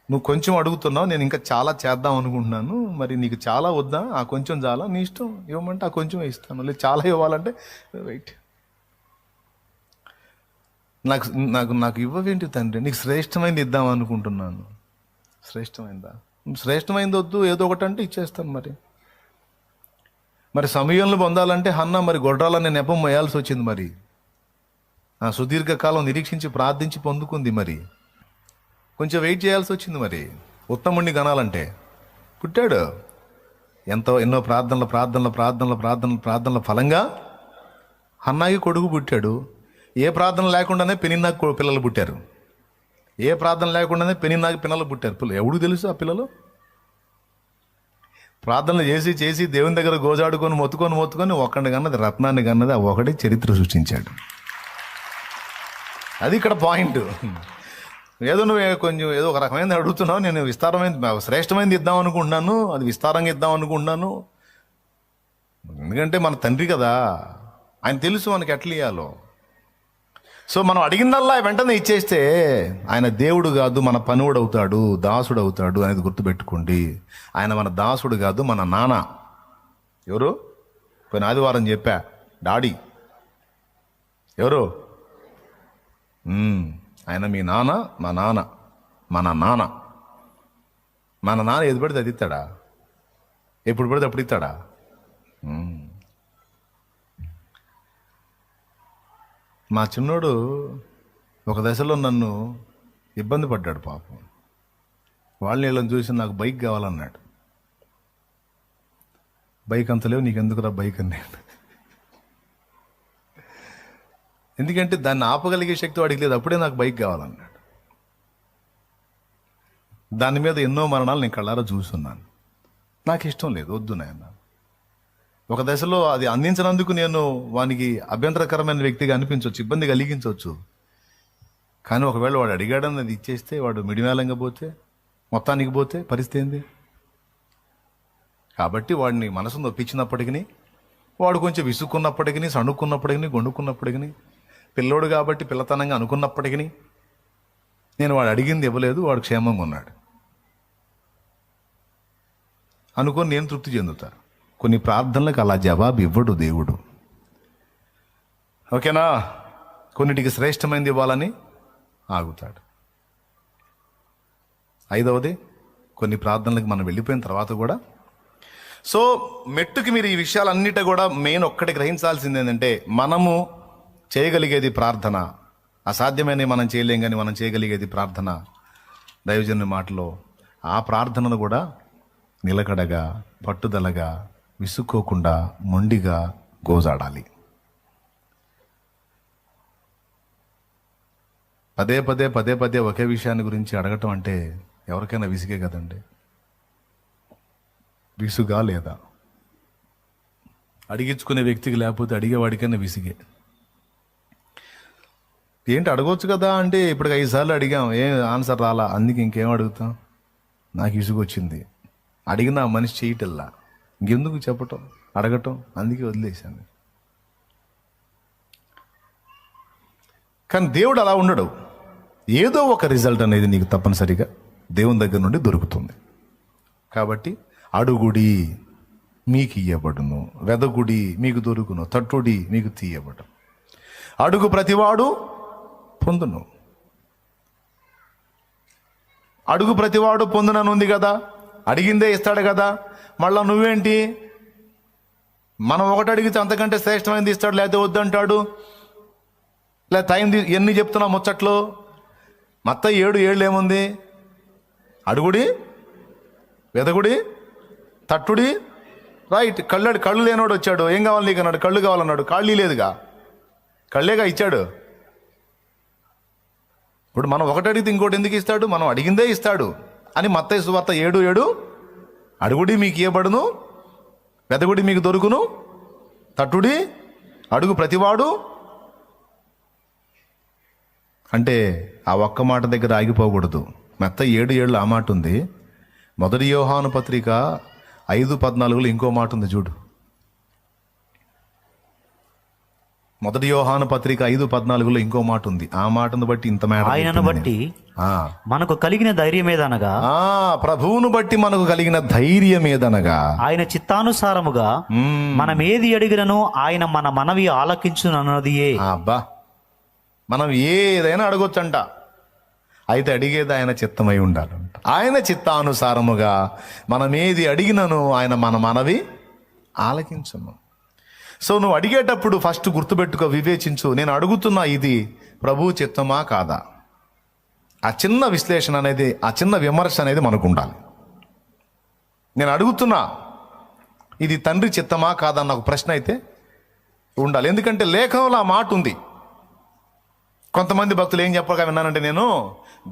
నువ్వు కొంచెం అడుగుతున్నావు, నేను ఇంకా చాలా చేద్దాం అనుకుంటున్నాను. మరి నీకు చాలా వద్దా? ఆ కొంచెం చాలా నీ ఇష్టం, ఇవ్వమంటే ఆ కొంచెం ఇస్తాను, లేదు చాలా ఇవ్వాలంటే వెయిట్. నాకు నాకు నాకు ఇవ్వవేంటి తండ్రి, నీకు శ్రేష్టమైంది ఇద్దాం అనుకుంటున్నాను. శ్రేష్టమైందా? శ్రేష్టమైంది వద్దు, ఏదో ఒకటి అంటే ఇచ్చేస్తాను. మరి సమయంలో పొందాలంటే హన్నా మరి గొడ్రాలనే నెపం మోయాల్సి వచ్చింది. మరి ఆ సుదీర్ఘకాలం నిరీక్షించి ప్రార్థించి పొందుకుంది. మరి కొంచెం వెయిట్ చేయాల్సి వచ్చింది. మరి ఉత్తముణ్ణి కనాలంటే పుట్టాడు. ఎన్నో ప్రార్థనల ఫలంగా హన్నాకి కొడుకు పుట్టాడు. ఏ ప్రార్థన లేకుండానే పెనిన్నాకు పిల్లలు పుట్టారు. ఏ ప్రార్థన లేకుండానే పెనిన్నాకి పిల్లలు పుట్టారు. ఎవడు తెలుసు ఆ పిల్లలు? ప్రార్థనలు చేసి దేవుని దగ్గర గోజాడుకొని మొత్తుకొని ఒకడిని కన్నది, రత్నాన్ని కన్నది, ఆ ఒకటి చరిత్ర సృష్టించాడు. అది ఇక్కడ పాయింట్. ఏదో నువ్వు కొంచెం ఏదో ఒక రకమైనది అడుగుతున్నావు, నేను శ్రేష్టమైనది ఇద్దాం అనుకుంటున్నాను, అది విస్తారంగా ఇద్దాం అనుకుంటున్నాను. ఎందుకంటే మన తండ్రి కదా, ఆయన తెలుసు మనకి ఎట్లా ఇయ్యాలో. సో మనం అడిగిందల్లా వెంటనే ఇచ్చేస్తే ఆయన దేవుడు కాదు, మన పనుడు అవుతాడు, దాసుడు అవుతాడు అనేది గుర్తుపెట్టుకోండి. ఆయన మన దాసుడు కాదు, మన నాన్న. ఎవరు? పోయిన ఆదివారం చెప్పా, డాడీ. ఎవరు? ఆయన మీ నాన్న, మా నాన్న, మన నాన్న. మన నాన్న ఏది పడితే అది ఇస్తాడా? ఎప్పుడు పడితే అప్పుడు ఇస్తాడా? మా చిన్నోడు ఒక దశలో నన్ను ఇబ్బంది పడ్డాడు పాపం. వాళ్ళని చూసి నాకు బైక్ కావాలన్నాడు. బైక్ అంత లేవు, నీకెందుకురా బైక్ అన్నాడు. ఎందుకంటే దాన్ని ఆపగలిగే శక్తి వాడికి లేదు. అప్పుడే నాకు బైక్ కావాలన్నాడు. దాని మీద ఎన్నో మరణాలు నేను కళ్ళారా చూస్తున్నాను. నాకు ఇష్టం లేదు, వద్దు నాయన. ఒక దశలో అది అందించినందుకు నేను వానికి అభ్యంతరకరమైన వ్యక్తిగా అనిపించవచ్చు, ఇబ్బంది కలిగించవచ్చు. కానీ ఒకవేళ వాడు అడిగాడని అది ఇచ్చేస్తే, వాడు మిడిమేళంగా పోతే, మొత్తానికి పోతే పరిస్థితి ఏంది? కాబట్టి వాడిని మనసు నొప్పించినప్పటికీ, వాడు కొంచెం విసుక్కున్నప్పటికీ, సణుక్కున్నప్పటికీ, గొండుకున్నప్పటికీ, పిల్లోడు కాబట్టి పిల్లతనంగా అనుకున్నప్పటికీ నేను వాడు అడిగింది ఇవ్వలేదు, వాడు క్షేమంగా ఉన్నాడు అనుకొని నేను తృప్తి చెందుతా. కొన్ని ప్రార్థనలకు అలా జవాబు ఇవ్వడు దేవుడు. ఓకేనా? కొన్నిటికి శ్రేష్టమైనది ఇవ్వాలని ఆగుతాడు. 5వది, కొన్ని ప్రార్థనలకు మనం వెళ్ళిపోయిన తర్వాత కూడా. సో మెట్టుకి మీరు ఈ విషయాలన్నిటి కూడా మెయిన్ ఒక్కటి గ్రహించాల్సింది ఏంటంటే, మనము చేయగలిగేది ప్రార్థన. అసాధ్యమైనవి మనం చేయలేం, కానీ మనం చేయగలిగేది ప్రార్థన. దైవజనుని మాటలో ఆ ప్రార్థనను కూడా నిలకడగా, పట్టుదలగా, విసుక్కోకుండా, మొండిగా గోజాడాలి. పదే ఒకే విషయాన్ని గురించి అడగటం అంటే ఎవరికైనా విసిగే కదండి. విసుగా లేదా? అడిగించుకునే వ్యక్తికి, లేకపోతే అడిగేవాడికైనా విసిగే. ఏంటి అడగవచ్చు కదా అంటే, ఇప్పుడు 5 సార్లు అడిగాం, ఏం ఆన్సర్ రాలా, అందుకే ఇంకేం అడుగుతాం? నాకు విసుగు వచ్చింది, అడిగినా మనిషి చేయటల్లా, ఇంకెందుకు చెప్పటం, అడగటం, అందుకే వదిలేశాను. కానీ దేవుడు అలా ఉండడు. ఏదో ఒక రిజల్ట్ అనేది నీకు తప్పనిసరిగా దేవుని దగ్గర నుండి దొరుకుతుంది. కాబట్టి అడుగుడి మీకు ఇయ్యబడును, వెదకుడి మీకు దొరుకును, తట్టుడి మీకు తీయబడును. అడుగు ప్రతివాడు పొందును. అడుగు ప్రతివాడు పొందుననుంది కదా, అడిగిందే ఇస్తాడు కదా. మళ్ళా నువ్వేంటి, మనం ఒకటి అడిగితే అంతకంటే శ్రేష్టమైనది ఇస్తాడు, లేకపోతే వద్దంటాడు. లేదా టైం ఎన్ని చెప్తున్నావు ముచ్చట్లు. మత్తయి 7:7 ఏముంది? అడుగుడి, వెదకుడి, తట్టుడి. రైట్. కళ్ళు లేనోడు వచ్చాడు, ఏం కావాలి నీకు అన్నాడు. కళ్ళు కావాలన్నాడు, కాళ్ళు లేదుగా, కళ్ళేగా ఇచ్చాడు. ఇప్పుడు మనం ఒకటి అడిగితే ఇంకోటి ఎందుకు ఇస్తాడు? మనం అడిగిందే ఇస్తాడు అని మత్తయి సువార్త 7:7, అడుగుడి మీకు ఇయ్యబడును, వెదకుడి మీకు దొరుకును, తట్టుడి, అడుగు ప్రతివాడు. అంటే ఆ ఒక్క మాట దగ్గర ఆగిపోకూడదు. మత్తయి 7:7 ఆ మాట ఉంది. 1 యోహాను పత్రిక 5:14 ఇంకో మాట ఉంది చూడు. మొదటి యోహాను పత్రిక 5:14 ఇంకో మాట ఉంది. ఆ మాటను బట్టి ఇంత మేడ ఆయనను బట్టి ఆ, మనకు కలిగిన ధైర్యం ఏదనగా, ప్రభువును బట్టి మనకు కలిగిన ధైర్యం ఏదనగా, ఆయన చిత్తానుసారముగా మనం ఏది అడిగినను ఆయన మన మనవి ఆలకించునన్నదియే. అబ్బా, మనం ఏదైనా అడగొచ్చంట, అయితే అడిగేది ఆయన చిత్తమై ఉండాలంట. ఆయన చిత్తానుసారముగా మనం ఏది అడిగినను ఆయన మన మనవి ఆలకించును. సో నువ్వు అడిగేటప్పుడు ఫస్ట్ గుర్తుపెట్టుకో, వివేచించు, నేను అడుగుతున్నా ఇది ప్రభువు చిత్తమా కాదా. ఆ చిన్న విశ్లేషణ అనేది, ఆ చిన్న విమర్శ అనేది మనకు ఉండాలి. నేను అడుగుతున్నా ఇది తండ్రి చిత్తమా కాదా అన్న ఒక ప్రశ్న అయితే ఉండాలి. ఎందుకంటే లేఖనంలో ఆ మాట ఉంది. కొంతమంది భక్తులు ఏం చెప్పగా విన్నానంటే, నేను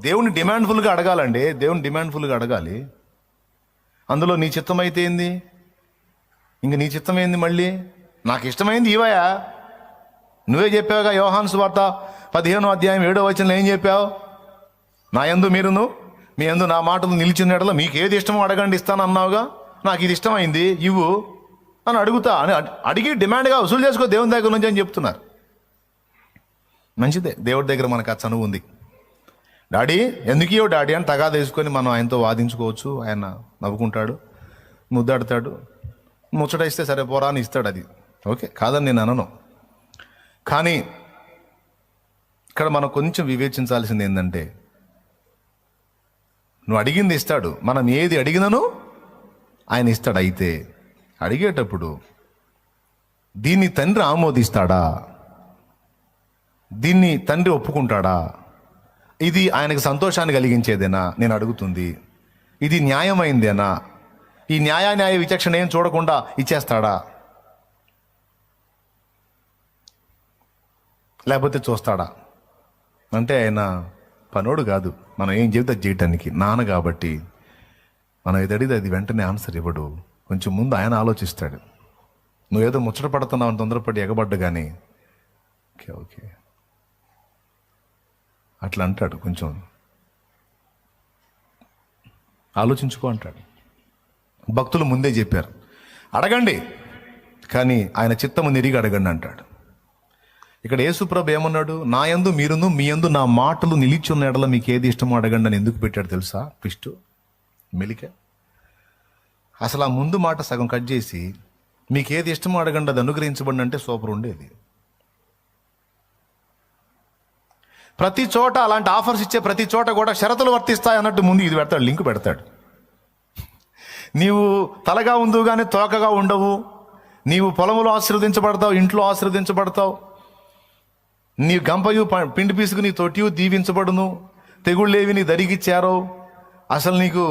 దేవుని డిమాండ్ఫుల్గా అడగాలండి, దేవుని డిమాండ్ఫుల్గా అడగాలి, అందులో నీ చిత్తం అయితే ఏంది, ఇంక నీ చిత్తం ఏంది, మళ్ళీ నాకు ఇష్టమైంది ఇవయా. నువ్వే చెప్పావుగా యోహాను సువార్త 15:7 ఏం చెప్పావు, నా యందు మీరును మీ యందు నా మాటలు నిలిచిన ఎడల మీకు ఏది ఇష్టమో అడగండి ఇస్తాను అన్నావుగా, నాకు ఇది ఇష్టమైంది ఇవ్వు అని అడుగుతా అని అడిగి డిమాండ్గా వసూలు చేసుకో దేవుని దగ్గర నుంచి అని చెప్తున్నారు. మంచిదే, దేవుడి దగ్గర మనకు ఆ చనువు ఉంది. డాడీ ఎందుకు ఇవ్వవు డాడీ అని తగాదా వేసుకొని మనం ఆయనతో వాదించుకోవచ్చు. ఆయన నవ్వుకుంటాడు, ముద్దాడుతాడు, ముచ్చట ఇస్తే సరే పోరా అని ఇస్తాడు. అది ఓకే, కాదని నేను అనను. కానీ ఇక్కడ మనం కొంచెం వివేచించాల్సింది ఏంటంటే, నువ్వు అడిగింది ఇస్తాడు, మనం ఏది అడిగినను ఆయన ఇస్తాడు. అయితే అడిగేటప్పుడు దీన్ని తండ్రి ఆమోదిస్తాడా, దీన్ని తండ్రి ఒప్పుకుంటాడా, ఇది ఆయనకు సంతోషాన్ని కలిగించేదేనా నేను అడుగుతుంది, ఇది న్యాయమైందేనా, ఈ న్యాయ విచక్షణ ఏం చూడకుండా ఇచ్చేస్తాడా, లేకపోతే చూస్తాడా. అంటే ఆయన పనోడు కాదు, మనం ఏం చెబితే చేయటానికి నాన్న కాబట్టి మనం ఏది అడిగితే అది వెంటనే ఆన్సర్ ఇవ్వడు. కొంచెం ముందు ఆయన ఆలోచిస్తాడు. నువ్వేదో ముచ్చట పడుతున్నావు అని తొందరపడి ఎగబడ్డు కానీ ఓకే ఓకే అట్లా అంటాడు, కొంచెం ఆలోచించుకో అంటాడు. భక్తులు ముందే చెప్పారు అడగండి, కానీ ఆయన చిత్తము నిరిగి అడగండి అంటాడు. ఇక్కడ యేసుప్రభు ఏమన్నాడు, నా యందు మీరును మీ యందు నా మాటలు నిలిచి ఉన్న ఎడల మీకు ఏది ఇష్టమో అడగండి అని ఎందుకు పెట్టాడు తెలుసా? పిస్టు మెలిక. అసలు ఆ ముందు మాట సగం కట్ చేసి మీకు ఏది ఇష్టమో అడగండి అది అనుగ్రహించబడి అంటే సూపర్ ఉండేది. ప్రతి చోట అలాంటి ఆఫర్స్ ఇచ్చే ప్రతి చోట కూడా షరతులు వర్తిస్తాయి అన్నట్టు ముందు ఇది పెడతాడు, లింక్ పెడతాడు. నీవు తలగా ఉండు కానీ తోకగా ఉండవు, నీవు పొలంలో ఆశీర్వదించబడతావు, ఇంట్లో ఆశీర్వదించబడతావు, నీ గంపయు పిండి పీసుకు నీ తొట్టియు దీవించబడును, తెగుళ్ళేవి నీ దరికి చేరవు, అసలు నీకు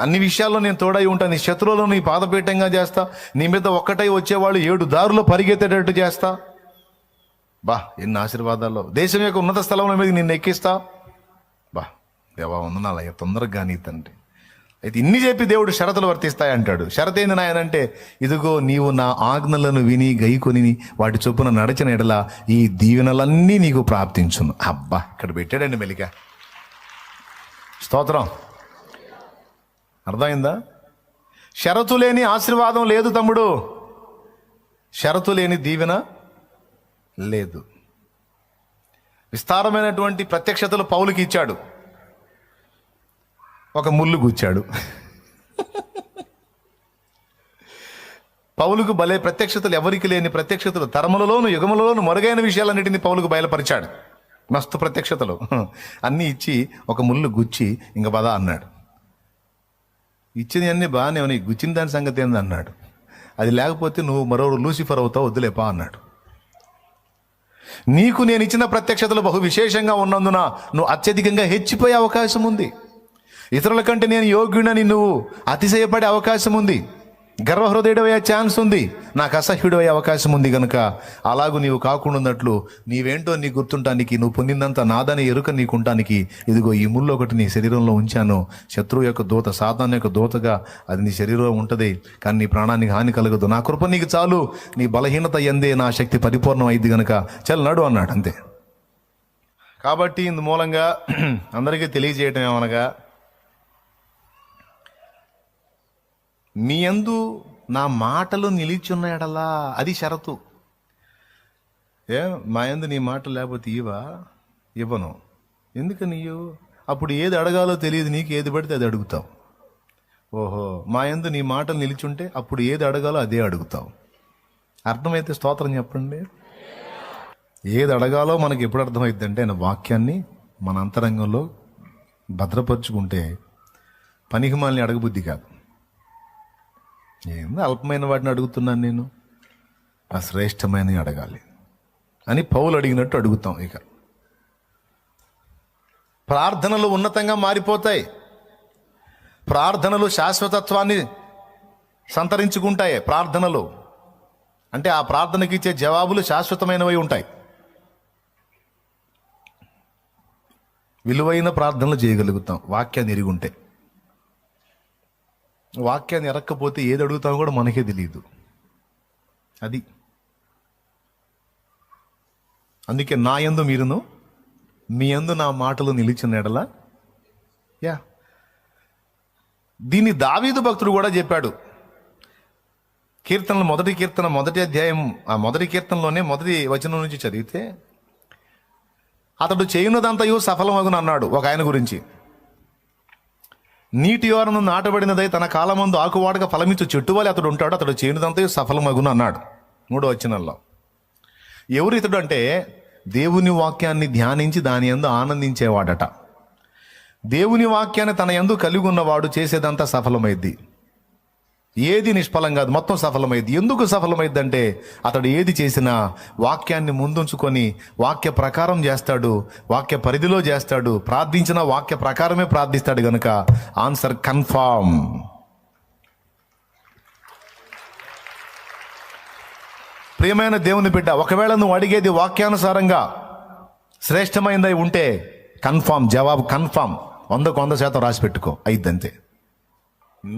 అన్ని విషయాల్లో నేను తోడై ఉంటాను, నీ శత్రువులను నీ పాదపీఠంగా చేస్తా, నీ మీద ఒక్కటై వచ్చేవాళ్ళు 7 దారులు పరిగెత్తేటట్టు చేస్తా. బా ఎన్ని ఆశీర్వాదాల్లో, దేశం యొక్క ఉన్నత స్థలంలో మీద నిన్ను ఎక్కిస్తా. బా దేవా వందనాలయ్య, తొందరగా కానీ తండ్రి. అయితే ఇన్ని చెప్పి దేవుడు షరతులు వర్తిస్తాయి అంటాడు. షరత్ ఏంది నాయనంటే, ఇదిగో నీవు నా ఆజ్ఞలను విని గైకొని వాటి చొప్పున నడిచిన ఎడల ఈ దీవెనలన్నీ నీకు ప్రాప్తించును. అబ్బా ఇక్కడ పెట్టాడండి మెలిక. స్తోత్రం. అర్థమైందా? షరతు లేని ఆశీర్వాదం లేదు తమ్ముడు, షరతు లేని దీవెన లేదు. విస్తారమైనటువంటి ప్రత్యక్షతలు పౌలుకి ఇచ్చాడు, ఒక ముళ్ళు గుచ్చాడు. పౌలుకు భలే ప్రత్యక్షతలు, ఎవరికి లేని ప్రత్యక్షతలు, తరములలోను యుగములలోను మరుగైన విషయాలన్నిటిని పౌలుకు బయలుపరిచాడు. మస్తు ప్రత్యక్షతలు అన్నీ ఇచ్చి ఒక ముళ్ళు గుచ్చి ఇంక పద అన్నాడు. ఇచ్చింది అన్నీ బాగానే ఉన్నాయి, గుచ్చిన దాని సంగతి ఏంది అన్నాడు. అది లేకపోతే నువ్వు మరో లూసిఫర్ అవుతావు, వద్దులేపా అన్నాడు. నీకు నేను ఇచ్చిన ప్రత్యక్షతలు బహు విశేషంగా ఉన్నందున నువ్వు అత్యధికంగా హెచ్చిపోయే అవకాశం ఉంది. ఇతరుల కంటే నేను యోగ్యుడని నువ్వు అతిశయపడే అవకాశం ఉంది, గర్వహృదయుడయ్యే ఛాన్స్ ఉంది, నాకు అసహ్యుడయ్యే అవకాశం ఉంది. కనుక అలాగూ నీవు కాకుండా నీవేంటో నీ గుర్తుంటానికి, నువ్వు పొందిందంతా నాదని ఎరుక నీకుంటానికి ఇదిగో ఈ ముళ్ళు ఒకటి నీ శరీరంలో ఉంచాను. శత్రువు యొక్క దూత, సాతాను యొక్క దూతగా అది నీ శరీరంలో ఉంటుంది, కానీ నీ ప్రాణానికి హాని కలగదు. నా కృప నీకు చాలు, నీ బలహీనత ఎందే నా శక్తి పరిపూర్ణం అయింది కనుక చల్లనాడు అన్నాడు. అంతే. కాబట్టి ఇందు మూలంగా అందరికీ తెలియజేయటం ఏమనగా, మీ యందు నా మాటలు నిలిచున్న ఎడలా, అది షరతు. మా యందు నీ మాట లేకపోతే ఇవ్వను. ఎందుకని ఇవ్వు? అప్పుడు ఏది అడగాలో తెలియదు నీకు, ఏది పడితే అది అడుగుతావు. ఓహో, మా యందు నీ మాటలు నిలిచుంటే అప్పుడు ఏది అడగాలో అదే అడుగుతావు. అర్థమైతే స్తోత్రం చెప్పండి. ఏది అడగాలో మనకి ఎప్పుడు అర్థమైంది అంటే ఆయన వాక్యాన్ని మన అంతరంగంలో భద్రపరుచుకుంటే పనికిమాలిని అడగబుద్ధి కాదు. ఏందో అల్పమైన వాటిని అడుగుతున్నాను నేను, ఆ శ్రేష్టమైనవి అడగాలి అని పౌలు అడిగినట్టు అడుగుతాం. ఇక ప్రార్థనలు ఉన్నతంగా మారిపోతాయి. ప్రార్థనలు శాశ్వతత్వాన్ని సంతరించుకుంటాయి. ప్రార్థనలు అంటే ఆ ప్రార్థనకి ఇచ్చే జవాబులు శాశ్వతమైనవి ఉంటాయి. విలువైన ప్రార్థనలు చేయగలుగుతాం వాక్యాన్ని ఎరుగుంటే. వాక్యాన్ని ఎరక్కపోతే ఏది అడుగుతామో కూడా మనకే తెలియదు. అది అందుకే నా యందు మీరును, మీ యందు నా మాటలు నిలిచిన ఎడల. దీన్ని దావీదు భక్తుడు కూడా చెప్పాడు. కీర్తనలు మొదటి కీర్తన మొదటి అధ్యాయం, ఆ మొదటి కీర్తనలోనే మొదటి వచనం నుంచి చదివితే, అతడు చేయునదంతయు సఫలమగును అన్నాడు ఒక ఆయన గురించి. నీటి యోరను నాటబడినదై తన కాలమందు ఆకువాడక ఫలమిచ్చు చెట్టు వలె అతడు ఉంటాడు, అతడు చేయునదంతయు సఫలమగును అన్నాడు 3వ వచనంలో. ఎవరు ఇతడు అంటే దేవుని వాక్యాన్ని ధ్యానించి దాని యందు ఆనందించేవాడట. దేవుని వాక్యాన్ని తన యందు కలిగి ఉన్నవాడు చేసేదంతా సఫలమైద్ది. ఏది నిష్ఫలం కాదు, మొత్తం సఫలమైద్ది. ఎందుకు సఫలమైద్ది అంటే అతడు ఏది చేసినా వాక్యాన్ని ముందుంచుకొని వాక్య ప్రకారం చేస్తాడు, వాక్య పరిధిలో చేస్తాడు. ప్రార్థించిన వాక్య ప్రకారమే ప్రార్థిస్తాడు గనుక ఆన్సర్ కన్ఫామ్. ప్రియమైన దేవుని బిడ్డ, ఒకవేళ నువ్వు అడిగేది వాక్యానుసారంగా శ్రేష్టమైనదై ఉంటే కన్ఫామ్, జవాబు కన్ఫామ్. 100% రాసి పెట్టుకో, అయిద్దంతే.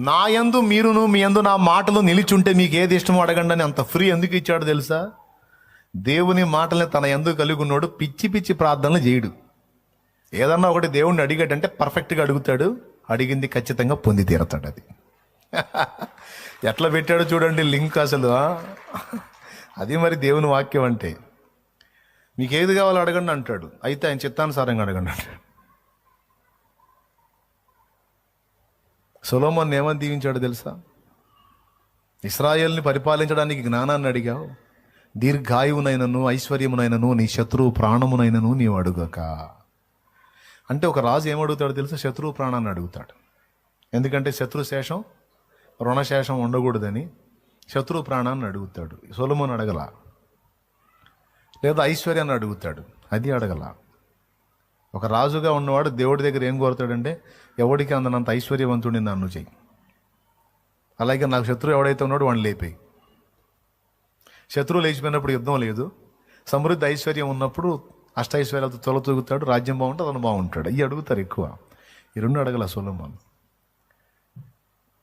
నా యందు మీరును, మీ యందు నా మాటలు నిలిచుంటే మీకు ఏది ఇష్టమో అడగండి అని అంత ఫ్రీ ఎందుకు ఇచ్చాడు తెలుసా? దేవుని మాటల్ని తన యందు కలిగి ఉన్నాడు. పిచ్చి పిచ్చి ప్రార్థనలు చేయడు. ఏదన్నా ఒకటి దేవుణ్ణి అడిగాడంటే పర్ఫెక్ట్గా అడుగుతాడు, అడిగింది ఖచ్చితంగా పొంది తీరతాడు. అది ఎట్లా పెట్టాడు చూడండి లింక్ అసలు. అది మరి దేవుని వాక్యం అంటే. మీకు ఏది కావాలో అడగండి అంటాడు, అయితే ఆయన చిత్తానుసారంగా అడగండి అంటాడు. సొలొమోను ఏమని దీవించాడు తెలుసా? ఇశ్రాయేల్ని పరిపాలించడానికి జ్ఞానాన్ని అడిగావు, దీర్ఘాయువునైనను ఐశ్వర్యమునైనను నీ శత్రువు ప్రాణమునైనను నీవు అడుగక. అంటే ఒక రాజు ఏమడుగుతాడు తెలుసా? శత్రువు ప్రాణాన్ని అడుగుతాడు. ఎందుకంటే శత్రుశేషం రుణశేషం ఉండకూడదని శత్రువు ప్రాణాన్ని అడుగుతాడు. సొలొమోను అడగల. లేదా ఐశ్వర్యాన్ని అడుగుతాడు, అది అడగల. ఒక రాజుగా ఉన్నవాడు దేవుడి దగ్గర ఏం కోరుతాడంటే, ఎవడికి అందనంత ఐశ్వర్యవంతుడిని నన్ను చెయ్యి, అలాగే నాకు శత్రువు ఎవడైతే ఉన్నాడో వాడిని లేపేయి. శత్రువు లేచిపోయినప్పుడు యుద్ధం లేదు, సమృద్ధి ఐశ్వర్యం ఉన్నప్పుడు అష్టైశ్వర్యాలతో తొలతూగుతాడు, రాజ్యం బాగుంటుంది, అతను బాగుంటాడు. ఇవి అడుగుతారు ఎక్కువ. ఈ 2 అడగల సొలొమోను.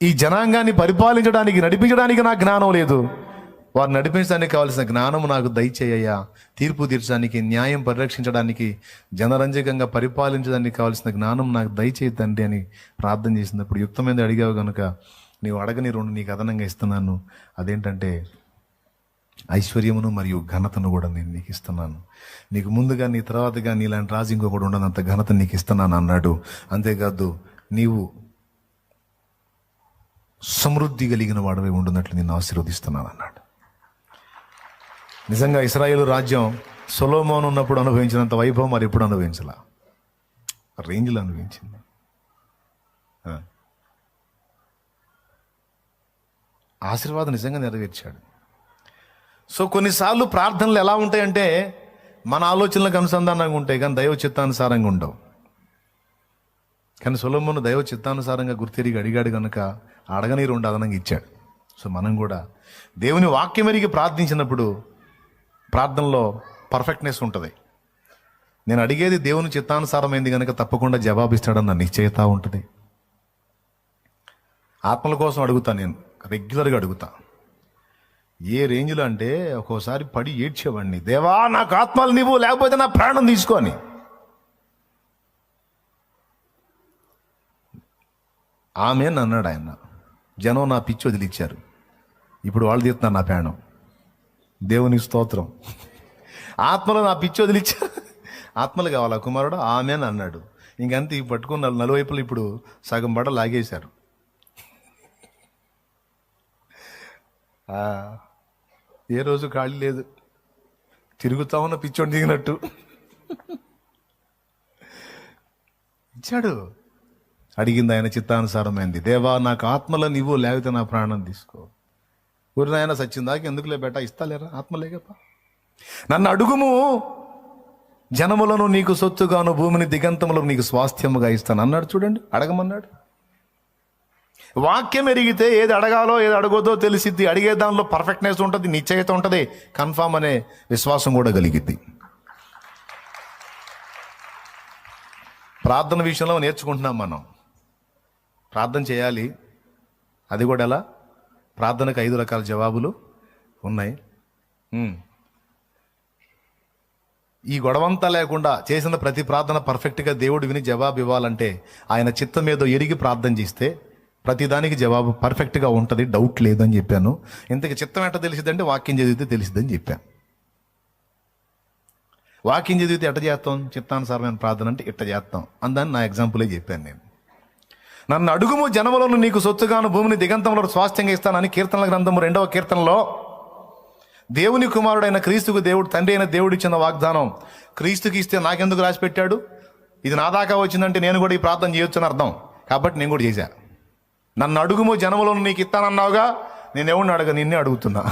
ఈ జనాంగాన్ని పరిపాలించడానికి నడిపించడానికి నాకు జ్ఞానం లేదు, వారు నడిపించడానికి కావాల్సిన జ్ఞానం నాకు దయచేయ్యా. తీర్పు తీర్చడానికి, న్యాయం పరిరక్షించడానికి, జనరంజకంగా పరిపాలించడానికి కావాల్సిన జ్ఞానం నాకు దయచేయి తండ్రి అని ప్రార్థన చేసినప్పుడు యుక్తమైనది అడిగావు కనుక నీవు అడగని 2 నీకు అదనంగా ఇస్తున్నాను. అదేంటంటే ఐశ్వర్యమును మరియు ఘనతను కూడా నేను నీకు ఇస్తున్నాను. నీకు ముందుగా నీ తర్వాతగా నీలాంటి రాజు ఇంకొకటి ఉండనంత ఘనత నీకు ఇస్తున్నాను అన్నాడు. అంతేకాదు నీవు సమృద్ధి కలిగిన వాడవే ఉండున్నట్లు నేను ఆశీర్వదిస్తున్నాను అన్నాడు. నిజంగా ఇశ్రాయేలు రాజ్యం సొలొమోను ఉన్నప్పుడు అనుభవించినంత వైభవం మరి ఎప్పుడు అనుభవించాల, రేంజ్లో అనుభవించింది. ఆశీర్వాదం నిజంగా నెరవేర్చాడు. సో కొన్నిసార్లు ప్రార్థనలు ఎలా ఉంటాయంటే మన ఆలోచనలకు అనుసంధానంగా ఉంటాయి కానీ దైవ చిత్తానుసారంగా ఉండవు. కానీ సొలొమోను దైవ చిత్తానుసారంగా గుర్తిరిగి అడిగాడు కనుక అడగని 2 అదనంగా ఇచ్చాడు. సో మనం కూడా దేవుని వాక్యం ఎరిగి ప్రార్థించినప్పుడు ప్రార్థనలో పర్ఫెక్ట్నెస్ ఉంటుంది. నేను అడిగేది దేవుని చిత్తానుసారమైంది కనుక తప్పకుండా జవాబిస్తాడన్న నిశ్చయత ఉంటుంది. ఆత్మల కోసం అడుగుతా, నేను రెగ్యులర్గా అడుగుతా. ఏ రేంజ్లో అంటే ఒక్కోసారి పడి ఏడ్చేవాడిని, దేవా నాకు ఆత్మలు నీవు, లేకపోతే నా ప్రాణం తీసుకొని. ఆమె అన్నాడు ఆయన. జనం నా పిచ్చి వదిలిచ్చారు, ఇప్పుడు వాళ్ళు తీస్తున్నారు నా ప్రాణం. దేవుని స్తోత్రం. ఆత్మలో నా పిచ్చి వదిలిచ్చారు. ఆత్మలు కావాలా కుమారుడు? ఆమెన్ అన్నాడు. ఇంకంతే ఈ పట్టుకున్న నలువైపులు ఇప్పుడు సగం బడ లాగేశారు. ఏ రోజు ఖాళీ లేదు, తిరుగుతా ఉన్న పిచ్చోని దిగినట్టు ఇచ్చాడు. అడిగింది ఆయన చిత్తానుసారమైంది. దేవా నాకు ఆత్మలను ఇవ్వు, లేకపోతే నా ప్రాణం తీసుకో. ఊరినాయన సచ్చిందాక ఎందుకులే బేట, ఇస్తాలేరా ఆత్మలేగప్ప. నన్ను అడుగుము, జనములను నీకు సొత్తుగాను, భూమిని దిగంతములను నీకు స్వాస్థ్యముగా ఇస్తాను అన్నాడు. చూడండి, అడగమన్నాడు. వాక్యం ఎరిగితే ఏది అడగాలో ఏది అడగొద్దో తెలిసిద్ది. అడిగే దానిలో పర్ఫెక్ట్నెస్ ఉంటుంది, నిశ్చయత ఉంటుంది, కన్ఫామ్ అనే విశ్వాసం కూడా కలిగిద్ది. ప్రార్థన విషయంలో నేర్చుకుంటున్నాం మనం. ప్రార్థన చేయాలి, అది కూడా ఎలా? ప్రార్థనకు 5 రకాల జవాబులు ఉన్నాయి. ఈ గొడవంతా లేకుండా చేసిన ప్రతి ప్రార్థన పర్ఫెక్ట్గా దేవుడు విని జవాబు ఇవ్వాలంటే ఆయన చిత్తం ఏదో ఎరిగి ప్రార్థన చేస్తే ప్రతిదానికి జవాబు పర్ఫెక్ట్గా ఉంటుంది, డౌట్ లేదని చెప్పాను. ఇంతకు చిత్తం ఎట్ట తెలిసిద్దంటే వాక్యం చదివితే తెలిసిద్దని చెప్పాను. వాక్యం చదివితే ఎట్ట చేస్తాం? చిత్తానుసారమైన ప్రార్థన అంటే ఇట్ట చేస్తాం అందని నా ఎగ్జాంపులే చెప్పాను నేను. నన్ను అడుగుము, జనములను నీకు సొత్తుగాను, భూమిని దిగంతంలో స్వాస్థ్యంగా ఇస్తానని కీర్తనల గ్రంథము 2వ కీర్తనలో దేవుని కుమారుడైన క్రీస్తుకు దేవుడు, తండ్రి అయిన దేవుడు ఇచ్చిన వాగ్దానం. క్రీస్తుకి ఇస్తే నాకెందుకు రాసి పెట్టాడు? ఇది నా దాకా వచ్చిందంటే నేను కూడా ఈ ప్రార్థన చేయొచ్చని అర్థం. కాబట్టి నేను కూడా చేశా. నన్ను అడుగుము, జనములను నీకు ఇస్తానన్నావుగా, నేను ఎవరిని అడగ, నిన్నే అడుగుతున్నా.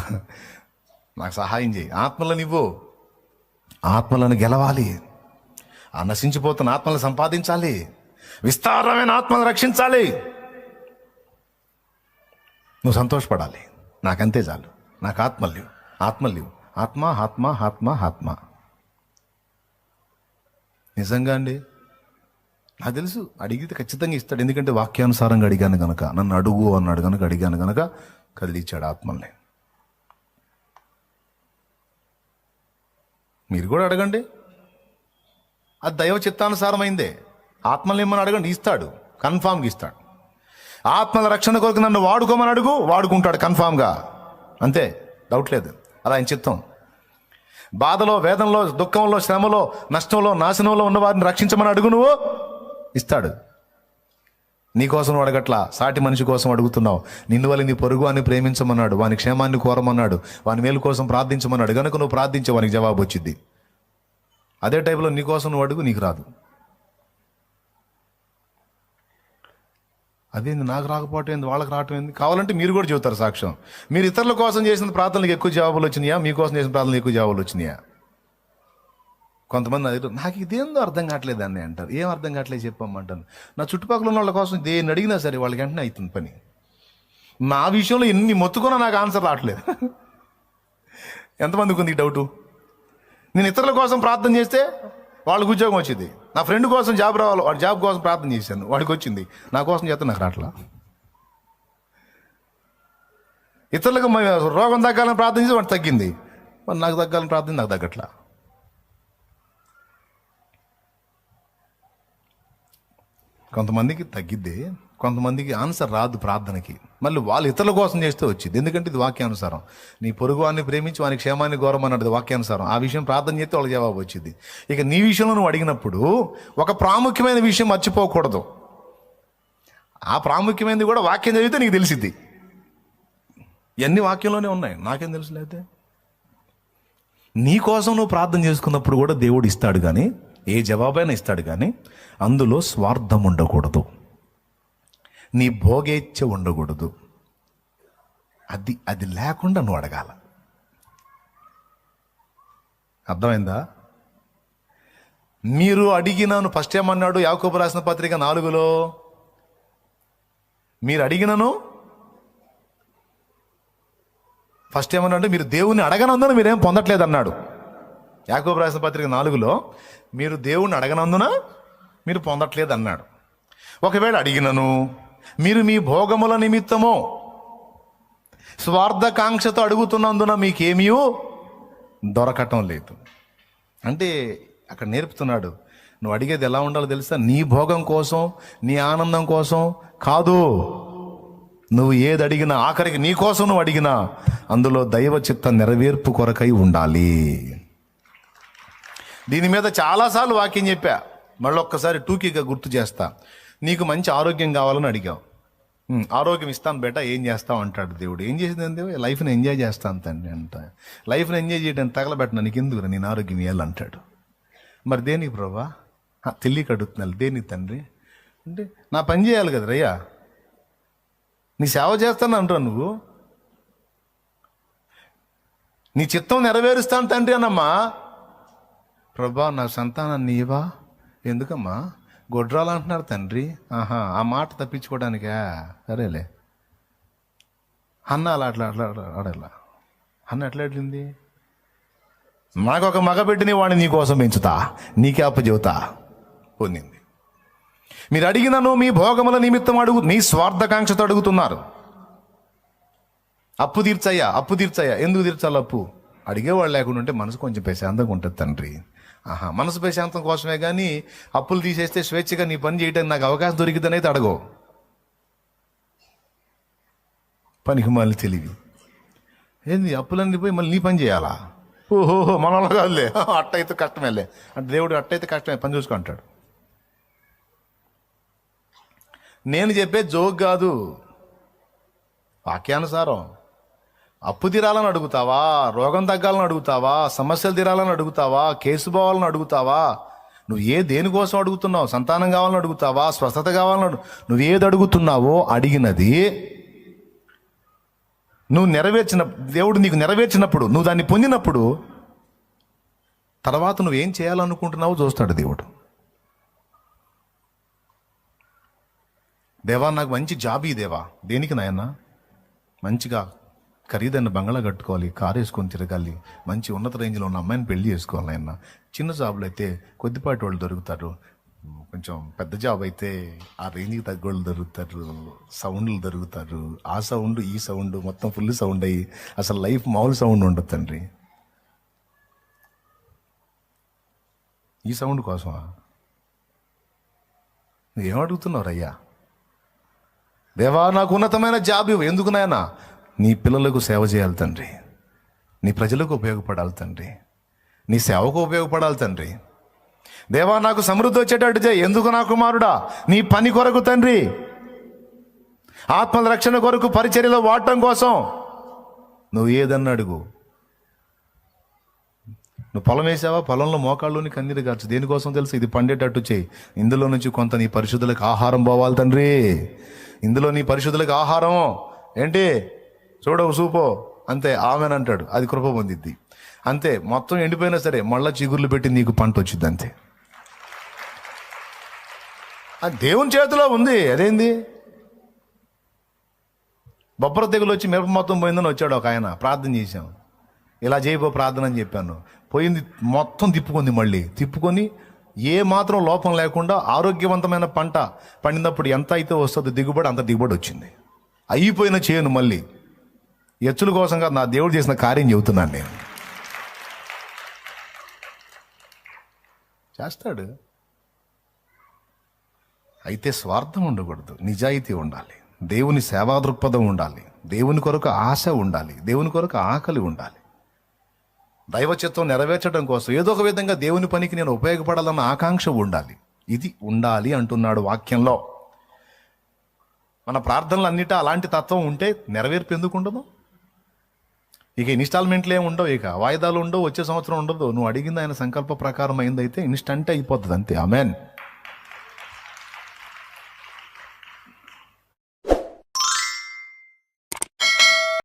నాకు సహాయం చేయి. ఆత్మలను ఇవ్వు, ఆత్మలను గెలవాలి, ఆ నశించిపోతున్న ఆత్మలను సంపాదించాలి, విస్తారమైన ఆత్మలను రక్షించాలి. నువ్వు సంతోషపడాలి. నాకంతే చాలు. నాకు ఆత్మలు ఆత్మ ఆత్మ ఆత్మ ఆత్మ. నిజంగా అండి, నాకు తెలుసు అడిగితే ఖచ్చితంగా ఇస్తాడు. ఎందుకంటే వాక్యానుసారంగా అడిగాను గనక, నన్ను అడుగు అన్నాడు గనక, అడిగాను గనక కదిలిచ్చాడు ఆత్మల్ని. మీరు కూడా అడగండి, అది దైవ చిత్తానుసారమైందే. ఆత్మల్ని ఏమని అడగండి, ఇస్తాడు, కన్ఫామ్గా ఇస్తాడు. ఆత్మల రక్షణ కొరకు నన్ను వాడుకోమని అడుగు, వాడుకుంటాడు కన్ఫామ్గా. అంతే, డౌట్ లేదు. అది ఆయన చిత్తం. బాధలో, వేదనలో, దుఃఖంలో, శ్రమలో, నష్టంలో, నాశనంలో ఉన్న వారిని రక్షించమని అడుగు, నువ్వు ఇస్తాడు. నీకోసం నువ్వు అడగట్లా, సాటి మనిషి కోసం అడుగుతున్నావు. నిన్ను వల్ల నీ పొరుగు అని ప్రేమించమన్నాడు, వాని క్షేమాన్ని కోరమన్నాడు, వాని మేలు కోసం ప్రార్థించమన్నాడు. గనుక నువ్వు ప్రార్థించే వానికి జవాబు వచ్చింది. అదే టైంలో నీకోసం నువ్వు అడుగు, నీకు రాదు. అదేంది నాకు రాకపోవటం ఏంది, వాళ్ళకి రావటం ఏంది? కావాలంటే మీరు కూడా చెబుతారు సాక్ష్యం. మీరు ఇతరుల కోసం చేసిన ప్రార్థనలకు ఎక్కువ జవాబులు వచ్చినాయా, మీకోసం చేసిన ప్రార్థనలకు ఎక్కువ జవాబులు వచ్చినాయా? కొంతమంది అది నాకు ఇదేందో అర్థం కావట్లేదు అని అంటారు. ఏం అర్థం కావట్లేదు చెప్పమ్మంటాను. నా చుట్టుపక్కల ఉన్న వాళ్ళ కోసం దేన్ని అడిగినా సరే వాళ్ళకి వెంటనే అవుతుంది పని. నా విషయంలో ఎన్ని మొత్తుకున్నా నాకు ఆన్సర్ రావట్లేదు. ఎంతమందికి ఉంది ఈ డౌటు? నేను ఇతరుల కోసం ప్రార్థన చేస్తే వాళ్ళకి ఉద్యోగం వచ్చింది. నా ఫ్రెండ్ కోసం జాబ్ రావాలి, వాడి జాబ్ కోసం ప్రార్థన చేశాను, వాడికి వచ్చింది. నా కోసం చేస్తే నాకు రావట్లా. ఇతరులకు రోగం తగ్గాలని ప్రార్థన చేసి వాడికి తగ్గింది, మరి నాకు తగ్గాలని ప్రార్థన నాకు తగ్గట్లా. కొంతమందికి తగ్గిద్దే, కొంతమందికి ఆన్సర్ రాదు ప్రార్థనకి. మళ్ళీ వాళ్ళు ఇతరుల కోసం చేస్తే వచ్చింది. ఎందుకంటే ఇది వాక్యానుసారం. నీ పొరుగు వాడిని ప్రేమించి వాని క్షేమాన్ని గౌరవమన్నది వాక్యానుసారం. ఆ విషయం ప్రార్థన చేస్తే వాళ్ళకి జవాబు వచ్చింది. ఇక నీ విషయంలో నువ్వు అడిగినప్పుడు ఒక ప్రాముఖ్యమైన విషయం మర్చిపోకూడదు. ఆ ప్రాముఖ్యమైనది కూడా వాక్యం చదివితే నీకు తెలిసిద్ది. ఇవన్నీ వాక్యంలోనే ఉన్నాయి, నాకేం తెలుసులేదే. నీ కోసం నువ్వు ప్రార్థన చేసుకున్నప్పుడు కూడా దేవుడు ఇస్తాడు, కానీ ఏ జవాబైనా ఇస్తాడు, కానీ అందులో స్వార్థం ఉండకూడదు, నీ భోగేచ్ఛ ఉండకూడదు. అది లేకుండా నువ్వు అడగాల. అర్థమైందా? మీరు అడిగినాను, ఫస్ట్ ఏమన్నాడు యాకోబు రాసిన పత్రిక 4లో, మీరు అడిగినను ఫస్ట్ ఏమన్నాడు, మీరు దేవుణ్ణి అడగనందున మీరేం పొందట్లేదు అన్నాడు. యాకోబు రాసిన పత్రిక 4లో మీరు దేవుణ్ణి అడగనందున మీరు పొందట్లేదు అన్నాడు. ఒకవేళ అడిగినను మీరు మీ భోగముల నిమిత్తమో స్వార్థకాంక్షతో అడుగుతున్నందున మీకేమీ దొరకటం లేదు. అంటే అక్కడ నేర్పుతున్నాడు, నువ్వు అడిగేది ఎలా ఉండాలో తెలుసా? నీ భోగం కోసం, నీ ఆనందం కోసం కాదు. నువ్వు ఏది అడిగినా, ఆఖరికి నీ కోసం నువ్వు అడిగినా, అందులో దైవ చిత్త నెరవేర్పు కొరకై ఉండాలి. దీని మీద చాలాసార్లు వాక్యం చెప్పా, మళ్ళీ ఒక్కసారి టూకీగా గుర్తు చేస్తా. నీకు మంచి ఆరోగ్యం కావాలని అడిగావు. ఆరోగ్యం ఇస్తాను బేటా, ఏం చేస్తావు అంటాడు దేవుడు. ఏం చేసింది? లైఫ్ని ఎంజాయ్ చేస్తాను తండ్రి అంట. లైఫ్ని ఎంజాయ్ చేయడానికి తగలబెట్టిన నీకు ఎందుకు, నేను ఆరోగ్యం ఇవ్వాలంటాడు. మరి దేనికి ప్రభా? తెలియక అడుగుతున్నాను. దేనికి తండ్రి అంటే, నా పని చేయాలి కదా రయ్యా, నీ సేవ చేస్తాను అంటావు నువ్వు. నీ చిత్తం నెరవేరుస్తాను తండ్రి అన్నమ్మా. ప్రభా నా సంతానాన్ని ఇవా, ఎందుకమ్మా? గొడ్రాలు అంటున్నారు తండ్రి. ఆహా, ఆ మాట తప్పించుకోవడానికా? సరేలే. అన్న అట్లా ఆడలా. అన్న ఎట్లా అట్లింది? నాకు ఒక మగబిడ్డని వాడిని నీకోసం పెంచుతా, నీకే అప్పచెబుతా పొందింది. మీరు అడిగినను మీ భోగముల నిమిత్తం మీ స్వార్థకాంక్షతో అడుగుతున్నారు. అప్పు తీర్చయ్యా, అప్పు తీర్చయ్యా. ఎందుకు తీర్చాలి అప్పు? అడిగేవాళ్ళు లేకుండా ఉంటే మనసు కొంచెం ప్రశాంతంగా ఉంటుంది తండ్రి. మనసు ప్రశాంతం కోసమే కానీ అప్పులు తీసేస్తే స్వేచ్ఛగా నీ పని చేయడానికి నాకు అవకాశం దొరికిందని అయితే అడగో. పనికి మళ్ళీ తెలివి ఏంది? అప్పులన్నీ పోయి మళ్ళీ నీ పని చేయాలా? ఓహోహో, మనలో కాదులే, అట్టయితే కష్టమేలే అంటే దేవుడు అట్టయితే కష్టమే, పని చూసుకో అంటాడు. నేను చెప్పే జోక్ కాదు, వాక్యానుసారం. అప్పు తీరాలని అడుగుతావా? రోగం తగ్గాలని అడుగుతావా? సమస్యలు తీరాలని అడుగుతావా? కేసు పోవాలని అడుగుతావా? నువ్వు దేనికోసం అడుగుతున్నావు? సంతానం కావాలని అడుగుతావా? స్వస్థత కావాలని నువ్వు ఏది అడుగుతున్నావో అడిగినది నువ్వు దేవుడు నీకు నెరవేర్చినప్పుడు, నువ్వు దాన్ని పొందినప్పుడు తర్వాత నువ్వేం చేయాలనుకుంటున్నావో చూస్తాడు దేవుడు. దేవా నాకు మంచి జాబ్ ఈ దేవా. దేనికి నాయన? మంచిగా ఖరీదైన బంగళా కట్టుకోవాలి, కారు వేసుకొని తిరగాలి, మంచి ఉన్నత రేంజ్లో ఉన్న అమ్మాయిని పెళ్లి చేసుకోవాలి నాయన. చిన్న జాబులు అయితే కొద్దిపాటి వాళ్ళు దొరుకుతారు, కొంచెం పెద్ద జాబ్ అయితే ఆ రేంజ్కి తగ్గోళ్ళు దొరుకుతారు, సౌండ్లు దొరుకుతారు. ఆ సౌండ్ ఈ సౌండ్ మొత్తం ఫుల్ సౌండ్ అయ్యి అసలు లైఫ్ మామూలు సౌండ్ ఉండదు తండ్రి. ఈ సౌండ్ కోసమా? నువ్వేమడుగుతున్నావు అయ్యా? దేవా నాకు ఉన్నతమైన జాబ్ ఇవ్వు. ఎందుకు నాయనా? నీ పిల్లలకు సేవ చేయాలి తండ్రి, నీ ప్రజలకు ఉపయోగపడాలి తండ్రి, నీ సేవకు ఉపయోగపడాలి తండ్రి. దేవా నాకు సమృద్ధి వచ్చేటట్టు చేయి. ఎందుకు నా కుమారుడా? నీ పని కొరకు తండ్రి, ఆత్మల రక్షణ కొరకు, పరిచర్యలో వాడటం కోసం. నువ్వు ఏదన్నా అడుగు. నువ్వు పొలం వేసావా? పొలంలో మోకాళ్ళలోని కన్నీరు గార్చు. దేనికోసం తెలుసు? ఇది పండేటట్టు చేయి. ఇందులో నుంచి కొంత నీ పరిశుద్ధులకు ఆహారం పోవాలి తండ్రి. ఇందులో నీ పరిశుద్ధులకు ఆహారం ఏంటి? చూడవు సూపో అంతే, ఆమెనంటాడు. అది కృప పొందిద్ది అంతే. మొత్తం ఎండిపోయినా సరే మళ్ళా చిగుర్లు పెట్టి నీకు పంట వచ్చింది అంతే. అది దేవుని చేతిలో ఉంది. అదేంది? బొబ్బర తెగులు వచ్చి మిరప మొత్తం పోయిందని వచ్చాడు ఒక ఆయన. ప్రార్థన చేశాం, ఇలా చేయబో ప్రార్థన అని చెప్పాను. పోయింది మొత్తం తిప్పుకుంది. మళ్ళీ తిప్పుకొని ఏ మాత్రం లోపం లేకుండా ఆరోగ్యవంతమైన పంట పండినప్పుడు ఎంత అయితే వస్తుందో దిగుబడి, అంత దిగుబడి వచ్చింది. అయిపోయిన చేయను మళ్ళీ ఎచ్చుల కోసం కాదు, నా దేవుడు చేసిన కార్యం చెబుతున్నాను నేను. చేస్తాడు. అయితే స్వార్థం ఉండకూడదు, నిజాయితీ ఉండాలి, దేవుని సేవా దృక్పథం ఉండాలి, దేవుని కొరకు ఆశ ఉండాలి, దేవుని కొరకు ఆకలి ఉండాలి. దైవచిత్తం నెరవేర్చడం కోసం ఏదో ఒక విధంగా దేవుని పనికి నేను ఉపయోగపడాలన్న ఆకాంక్ష ఉండాలి. ఇది ఉండాలి అంటున్నాడు వాక్యంలో. మన ప్రార్థనలు అన్నిటా అలాంటి తత్వం ఉంటే నెరవేర్పు ఎందుకు ఉండదు? ఇక ఇన్స్టాల్మెంట్లు ఏమి ఉండవు, ఇక వాయిదాలు ఉండవు, వచ్చే సంవత్సరం ఉండదు. నువ్వు అడిగింది ఆయన సంకల్ప ప్రకారం అయిందైతే ఇన్స్టంట్ అయిపోతుంది అంతే. ఆమెన్.